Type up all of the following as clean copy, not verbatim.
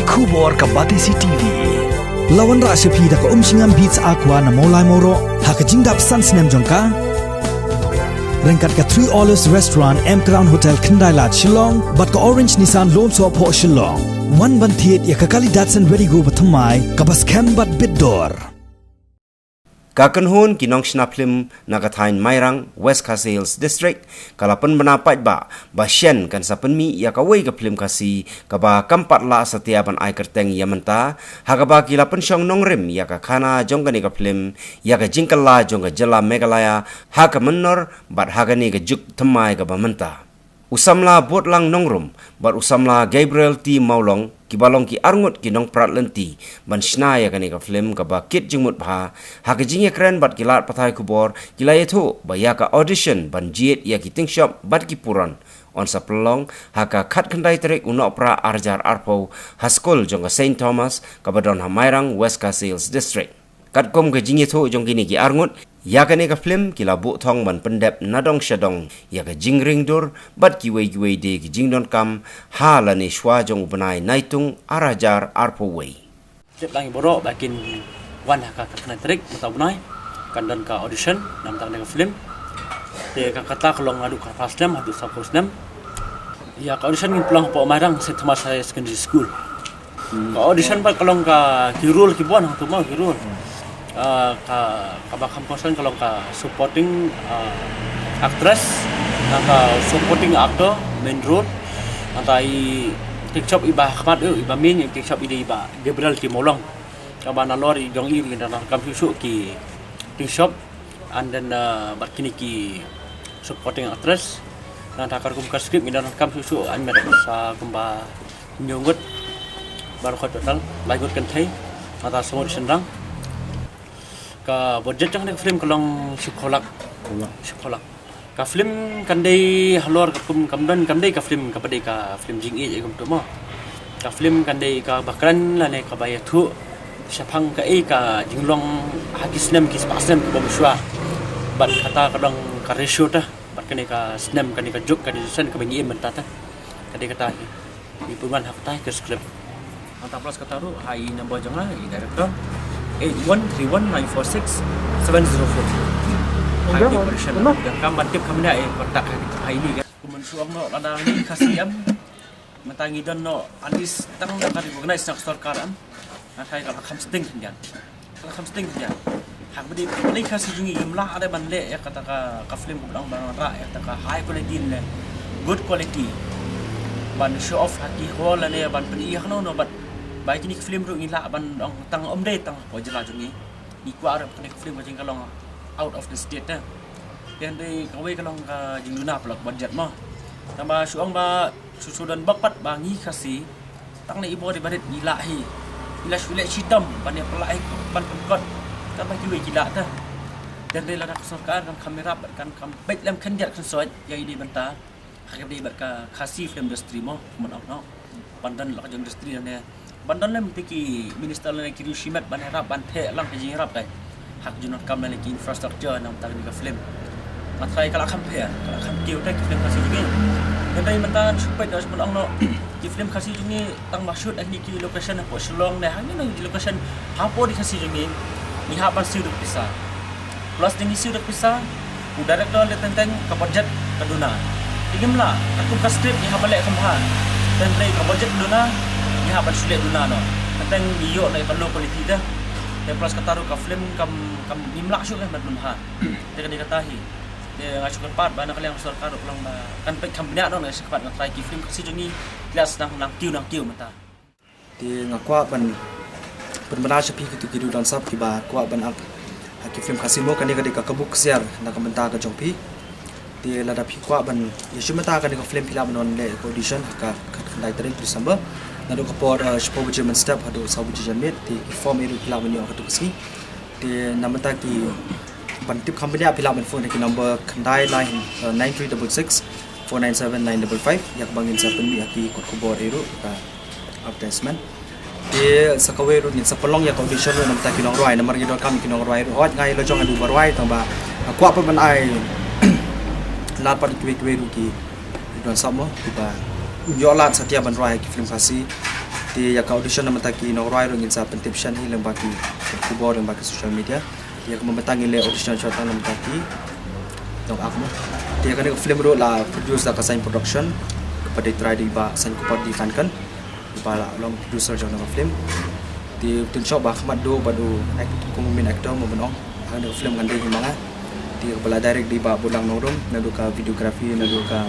Kubor ka Batisi TV. Lawan ra sepi da ka singam beats aqua na molai moro ha ka jingdap sans nem jongka. Rengkat ka 3 Olives Restaurant M Crown Hotel Kendai Lat Shillong bat ka Orange Nissan Lone So Po Shillong. One ban thiet ya ka kali Datsun Ready Go bathamai ka bas kem bat bidor. Kakenhun kinong snaplim nagatain Mairang West Kasils District kalapan menapat ba syen kan sapenmi ya kawai ka film kasi kaba kampat la setiapan ai kerteng ya menta hagaba kilapan syong nongrim ya ka kana jonggani ka film ya ka jingkala jongga jela Megalaya haga menor bat hagani ka juk temai ka menta usamla bot lang nongrum bat usamla Gabriel T Maulong kibalong ki arngut ki nong prat lenti ban snaya kani ka film ka bakit jingmut bha ha ka jingya kren bat kilat pathai kubor kilaya thu ba ya ka audition ban jiet ya ki ting shop bat ki puran on sa pelong ha ka khat khandai trek unok pra arjar arpo haskol jong ka Saint Thomas ka badon ha Mairang West Kasils District kat kom ka jingya thu jong kini ki arngut ya kani ka film kila bu thong ban pendep nadong shadong ya ka jingring dur bat ki wei de ki jingdon kam ha la ni shwa jong banai naitung arajar arpo wei Tiếp lang borok bakin wan ka kena trik atau banai kan dan ka audition nam tang ka film te ka kata kolong adu ka fastem adu suppose nam ya ka audition ngin pulang po Mairang St Thomas High Secondary School ka audition pa kolong ka kirul ki bon tu mau kirul ka bakam kosan kalau ka supporting actress ka supporting actor main role antai tikshop iba khmat iba min yang tikshop iba Gabriel T Maulong ka bana lori dong iri dan kam susu ki tikshop and then bakini ki supporting actress dan takar kum ka script dan kam susu an mer sa kumba nyungut baru khat total lagut kan thai mata semua senrang ka budget jang film kolong sekolah ka film kandai halor kum kamdan kandai ka film ka padai ka film jing e kum tumo ka film kandai ka bakran la ne ka bayat thu syapang ka ka jinglong hagisnem kis pasnem ko biswa bat kata kadang ka ratio ta bat kane ka snem kane ka juk kane sen ka bangi menta ta kadai kata ni puman hak ta ke script antap plus kata ru hai number jang la director 8131946704 hai operation dan kamban tip kami nak kontak hari ini kan kumensuang no ada ni kasiam matangi dan no alis tang da kari organize nak store karam nak hai kalau kham sting kan kalau kham sting kan hak bedi ni kasi jungi imlah ada banle ya kata ka film bulang bang ra ya kata high quality ne good quality ban show off haki hol ne ban peniah no bat baik ini film ru ngila ban tang omde tang pojela jungi ni kwa arab kene film jing kalong out of the state ta dan dei kawai kalong ka jing luna plak budget mo tamba suang ba susudan bakpat bangi kasi tang ne ibo di badet ngila hi ila sule sitam ban ya pelai ban pengkot tamba kiwi gila ta dan dei ladak sarkar kan kamera kan baik lam kandiat kan soat ya ini banta hakab dei barka kasi film industry mo mon no pandan lak industry ne bandan lem tiki minister lem kiri shimat ban harap ban the lang ke harap dai hak junot kam lem ki infrastructure nam tang ni film matrai kala kham phe kala kham kiu ta film kasi juga dan dai mentan supaya das menang no ki film kasi jungi tang maksud ni ki location po Shillong ne hang ni location hapo di kasi jungi ni ha ban siu pisah plus ni siu pisah u director le tentang ka budget kaduna tingimla aku ka script ni ha balik kamha dan dai ka budget kaduna ni ha ban sulit duna no tentang iyo lai ban low quality dah dan plus kataru ka film kam nimlak syuk kan ban ha dia kata hi dia ngasukan part bana kalian sarkar ulang kan pek kambnya no ngai sekat ngai ki film kasi jungi kelas nang kiu mata di ngakwa ban benar sepi gitu dan sap tiba kwa ban ak ki film kasi mo kan dia ka kabuk siar na ka menta ka jongpi di lada pi kwa ban yeshumata kan ka film film non le audition ka dai tarik December nado kapor spobu German step hado sabu German di form itu film ini hado kasi di namata ki bantip company film phone ki number kandai line 9366 497955 yak bangin sa penbi aki kot kubor itu ka advertisement di sakawe ru ni sapolong yak audition ru namata ki nong roi namar ki dot kam ki nong roi hot ngai lo jong adu barwai tamba kwa pa ban ai lat pa ki ru ki don samo ba Yolat Satya Banrai ki film kasi Di ya ka audition nama taki no rai rongin sa pentip shan hi leng baki kubor leng baki social media. Dia memetangi le audition chota nama taki. Dong aku. Dia kan film ro la produce la kasain production kepada try di ba san kupar di kan kan. Di ba long producer jong nama film. Di tun shop ba khmat do badu min actor mo benong. Ada film kan dia gimana. Di kepala direct di ba bulang norum nadu ka videografi nadu ka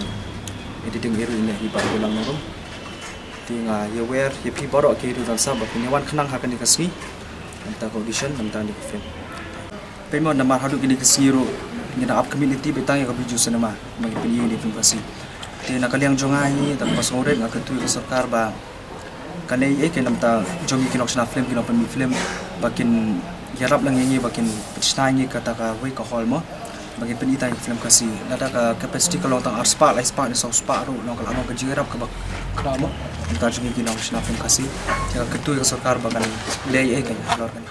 editing iru ini di ba bulang norum. Tinga ya wear ya pi borok ke itu dan sabab ini wan kenang hakan dikasih nanti audition nanti di film pemon nama hadu gini kasih ro ngina up community betang ya kabiju senama magi pilih di film kasih tina kaliang jongai tak pas ngore ngak tu sarkar ba kanai ke namta jongi kinok sna film kinok pen film bakin yarap lang ngi bakin pechnai kata ka we ka hall mo bagi penita film kasih nada ka capacity kalau tang art spa light spa ni so spa ro nong kalau ka jirap ka bak kramo kita jungi kinong sna film kasih jaga ketu yang sarkar bakan lei kan lor kan